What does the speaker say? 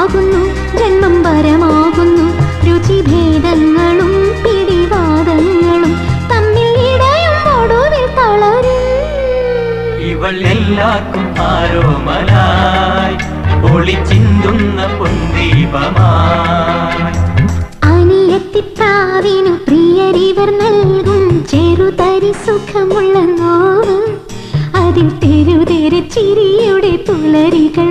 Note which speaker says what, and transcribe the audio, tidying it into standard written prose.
Speaker 1: വരമാകുന്നു, ജന്മം വരമാകുന്നു. രുചിഭേദങ്ങളും പിടിവാദങ്ങളും തമ്മിൽ ഇടയും ഒടുവിൽ തളരും.
Speaker 2: ഇവൾ എല്ലാവർക്കും ആരോമലായി ഒളിച്ചിന്തുന്ന പൊന്തീപമായി.
Speaker 1: അനിയത്തിപ്രാവിനു പ്രിയരിവർ നൽകും ചെറുതരി സുഖമുള്ള നോവ്. അതിൽ തെരുതെര ചിരിയുടെ പുലരികൾ